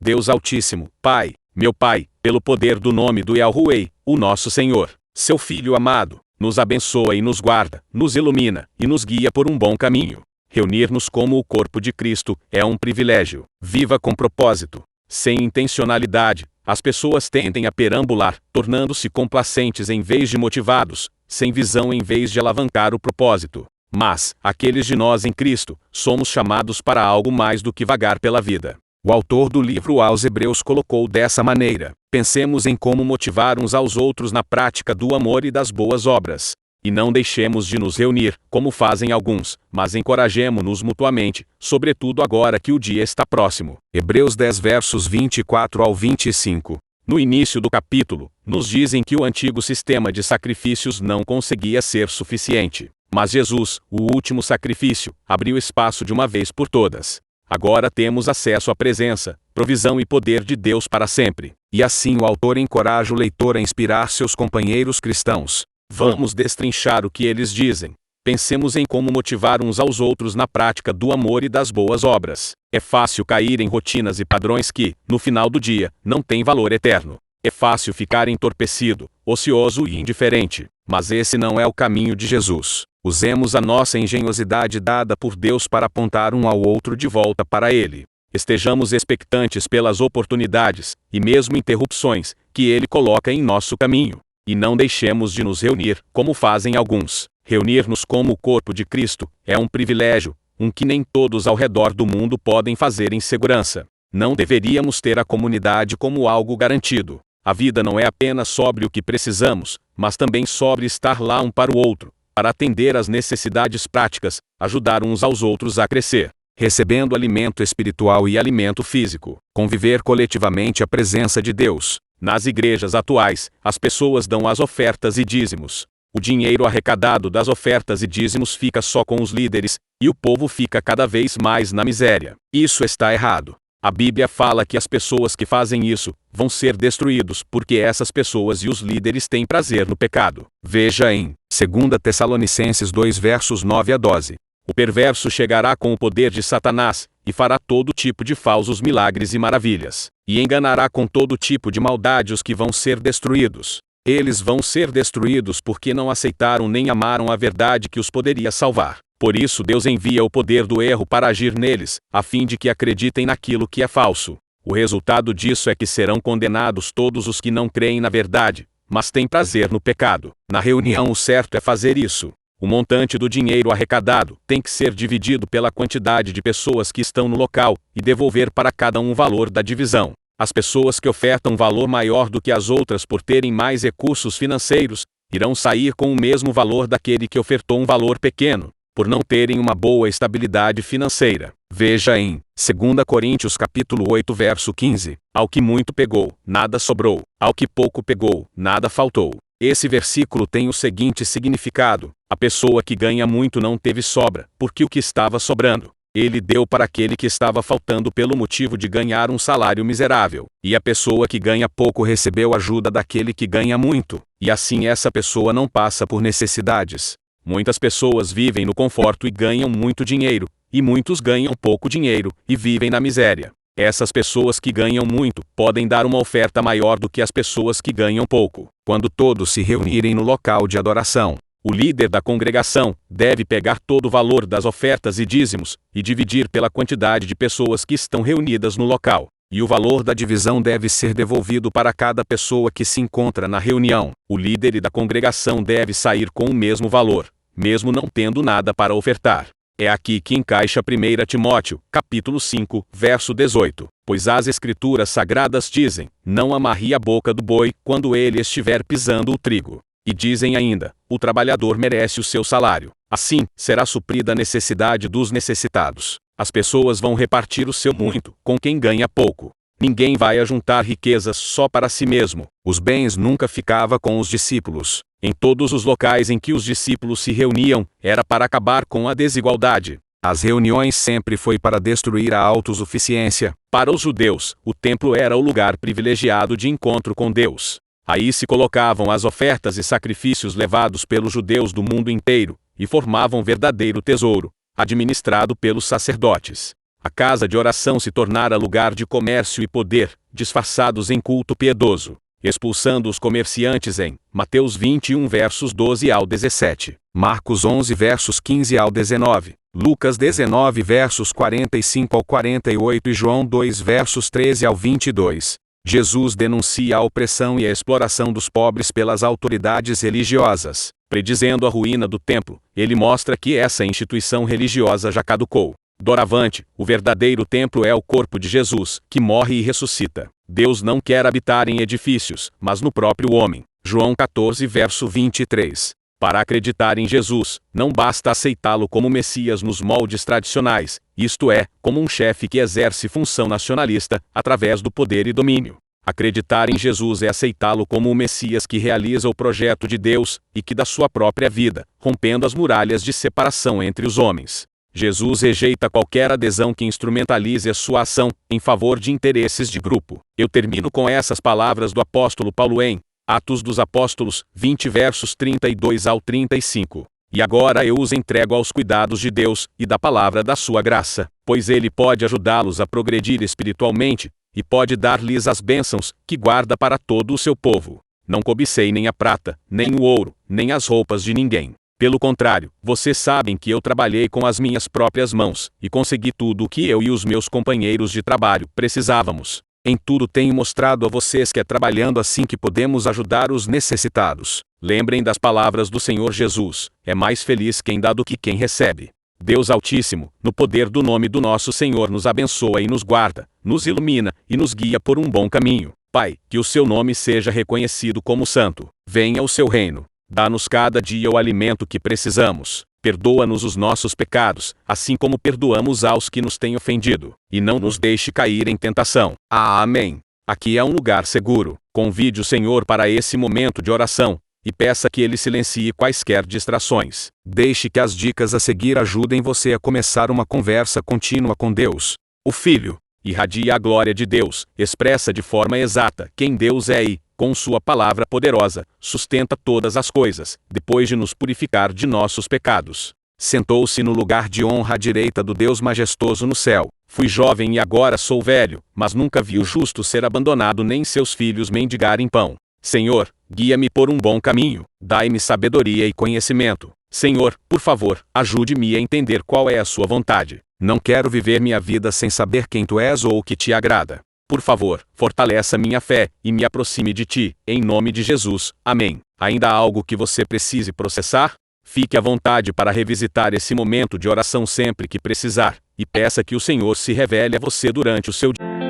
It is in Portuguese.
Deus Altíssimo, Pai, meu Pai, pelo poder do nome do Yahweh, o nosso Senhor, seu Filho amado, nos abençoa e nos guarda, nos ilumina e nos guia por um bom caminho. Reunir-nos como o corpo de Cristo é um privilégio. Viva com propósito. Sem intencionalidade, as pessoas tendem a perambular, tornando-se complacentes em vez de motivados, sem visão em vez de alavancar o propósito. Mas, aqueles de nós em Cristo, somos chamados para algo mais do que vagar pela vida. O autor do livro aos Hebreus colocou dessa maneira: pensemos em como motivar uns aos outros na prática do amor e das boas obras. E não deixemos de nos reunir, como fazem alguns, mas encorajemo-nos mutuamente, sobretudo agora que o dia está próximo. Hebreus 10 versos 24 ao 25. No início do capítulo, nos dizem que o antigo sistema de sacrifícios não conseguia ser suficiente. Mas Jesus, o último sacrifício, abriu espaço de uma vez por todas. Agora temos acesso à presença, provisão e poder de Deus para sempre. E assim o autor encoraja o leitor a inspirar seus companheiros cristãos. Vamos destrinchar o que eles dizem. Pensemos em como motivar uns aos outros na prática do amor e das boas obras. É fácil cair em rotinas e padrões que, no final do dia, não têm valor eterno. É fácil ficar entorpecido, ocioso e indiferente. Mas esse não é o caminho de Jesus. Usemos a nossa engenhosidade dada por Deus para apontar um ao outro de volta para Ele. Estejamos expectantes pelas oportunidades, e mesmo interrupções, que Ele coloca em nosso caminho. E não deixemos de nos reunir, como fazem alguns. Reunir-nos como o corpo de Cristo é um privilégio, que nem todos ao redor do mundo podem fazer em segurança. Não deveríamos ter a comunidade como algo garantido. A vida não é apenas sobre o que precisamos, mas também sobre estar lá um para o outro, para atender às necessidades práticas, ajudar uns aos outros a crescer, recebendo alimento espiritual e alimento físico, conviver coletivamente a presença de Deus. Nas igrejas atuais, as pessoas dão as ofertas e dízimos. O dinheiro arrecadado das ofertas e dízimos fica só com os líderes, e o povo fica cada vez mais na miséria. Isso está errado. A Bíblia fala que as pessoas que fazem isso vão ser destruídos porque essas pessoas e os líderes têm prazer no pecado. Veja em 2 Tessalonicenses 2 versos 9 a 12. O perverso chegará com o poder de Satanás, e fará todo tipo de falsos milagres e maravilhas, e enganará com todo tipo de maldade os que vão ser destruídos. Eles vão ser destruídos porque não aceitaram nem amaram a verdade que os poderia salvar. Por isso Deus envia o poder do erro para agir neles, a fim de que acreditem naquilo que é falso. O resultado disso é que serão condenados todos os que não creem na verdade, mas têm prazer no pecado. Na reunião o certo é fazer isso. O montante do dinheiro arrecadado tem que ser dividido pela quantidade de pessoas que estão no local, e devolver para cada um o valor da divisão. As pessoas que ofertam valor maior do que as outras por terem mais recursos financeiros, irão sair com o mesmo valor daquele que ofertou um valor pequeno, por não terem uma boa estabilidade financeira. Veja em 2 Coríntios capítulo 8 verso 15. Ao que muito pegou, nada sobrou. Ao que pouco pegou, nada faltou. Esse versículo tem o seguinte significado: a pessoa que ganha muito não teve sobra, porque o que estava sobrando, ele deu para aquele que estava faltando pelo motivo de ganhar um salário miserável. E a pessoa que ganha pouco recebeu ajuda daquele que ganha muito, e assim essa pessoa não passa por necessidades. Muitas pessoas vivem no conforto e ganham muito dinheiro, e muitos ganham pouco dinheiro, e vivem na miséria. Essas pessoas que ganham muito podem dar uma oferta maior do que as pessoas que ganham pouco. Quando todos se reunirem no local de adoração, o líder da congregação deve pegar todo o valor das ofertas e dízimos e dividir pela quantidade de pessoas que estão reunidas no local. E o valor da divisão deve ser devolvido para cada pessoa que se encontra na reunião. O líder da congregação deve sair com o mesmo valor, mesmo não tendo nada para ofertar. É aqui que encaixa 1 Timóteo, capítulo 5, verso 18. Pois as Escrituras Sagradas dizem: não amarre a boca do boi quando ele estiver pisando o trigo. E dizem ainda: o trabalhador merece o seu salário. Assim, será suprida a necessidade dos necessitados. As pessoas vão repartir o seu muito com quem ganha pouco. Ninguém vai ajuntar riquezas só para si mesmo. Os bens nunca ficavam com os discípulos. Em todos os locais em que os discípulos se reuniam, era para acabar com a desigualdade. As reuniões sempre foi para destruir a autossuficiência. Para os judeus, o templo era o lugar privilegiado de encontro com Deus. Aí se colocavam as ofertas e sacrifícios levados pelos judeus do mundo inteiro, e formavam verdadeiro tesouro, administrado pelos sacerdotes. A casa de oração se tornara lugar de comércio e poder, disfarçados em culto piedoso, expulsando os comerciantes em Mateus 21 versos 12 ao 17, Marcos 11 versos 15 ao 19, Lucas 19 versos 45 ao 48 e João 2 versos 13 ao 22. Jesus denuncia a opressão e a exploração dos pobres pelas autoridades religiosas. Predizendo a ruína do templo, ele mostra que essa instituição religiosa já caducou. Doravante, o verdadeiro templo é o corpo de Jesus, que morre e ressuscita. Deus não quer habitar em edifícios, mas no próprio homem. João 14 verso 23. Para acreditar em Jesus, não basta aceitá-lo como Messias nos moldes tradicionais, isto é, como um chefe que exerce função nacionalista, através do poder e domínio. Acreditar em Jesus é aceitá-lo como o Messias que realiza o projeto de Deus, e que dá sua própria vida, rompendo as muralhas de separação entre os homens. Jesus rejeita qualquer adesão que instrumentalize a sua ação, em favor de interesses de grupo. Eu termino com essas palavras do apóstolo Paulo em Atos dos Apóstolos, 20 versos 32 ao 35. E agora eu os entrego aos cuidados de Deus, e da palavra da sua graça, pois ele pode ajudá-los a progredir espiritualmente, e pode dar-lhes as bênçãos, que guarda para todo o seu povo. Não cobicei nem a prata, nem o ouro, nem as roupas de ninguém. Pelo contrário, vocês sabem que eu trabalhei com as minhas próprias mãos, e consegui tudo o que eu e os meus companheiros de trabalho precisávamos. Em tudo tenho mostrado a vocês que é trabalhando assim que podemos ajudar os necessitados. Lembrem das palavras do Senhor Jesus: é mais feliz quem dá do que quem recebe. Deus Altíssimo, no poder do nome do nosso Senhor, nos abençoa e nos guarda, nos ilumina e nos guia por um bom caminho. Pai, que o seu nome seja reconhecido como santo. Venha o seu reino. Dá-nos cada dia o alimento que precisamos. Perdoa-nos os nossos pecados, assim como perdoamos aos que nos têm ofendido. E não nos deixe cair em tentação. Amém. Aqui é um lugar seguro. Convide o Senhor para esse momento de oração, e peça que ele silencie quaisquer distrações. Deixe que as dicas a seguir ajudem você a começar uma conversa contínua com Deus. O Filho irradia a glória de Deus, expressa de forma exata quem Deus é e, com sua palavra poderosa, sustenta todas as coisas, depois de nos purificar de nossos pecados. Sentou-se no lugar de honra à direita do Deus majestoso no céu. Fui jovem e agora sou velho, mas nunca vi o justo ser abandonado nem seus filhos mendigarem pão. Senhor, guia-me por um bom caminho, dai-me sabedoria e conhecimento. Senhor, por favor, ajude-me a entender qual é a sua vontade. Não quero viver minha vida sem saber quem tu és ou o que te agrada. Por favor, fortaleça minha fé, e me aproxime de ti, em nome de Jesus. Amém. Ainda há algo que você precise processar? Fique à vontade para revisitar esse momento de oração sempre que precisar, e peça que o Senhor se revele a você durante o seu dia.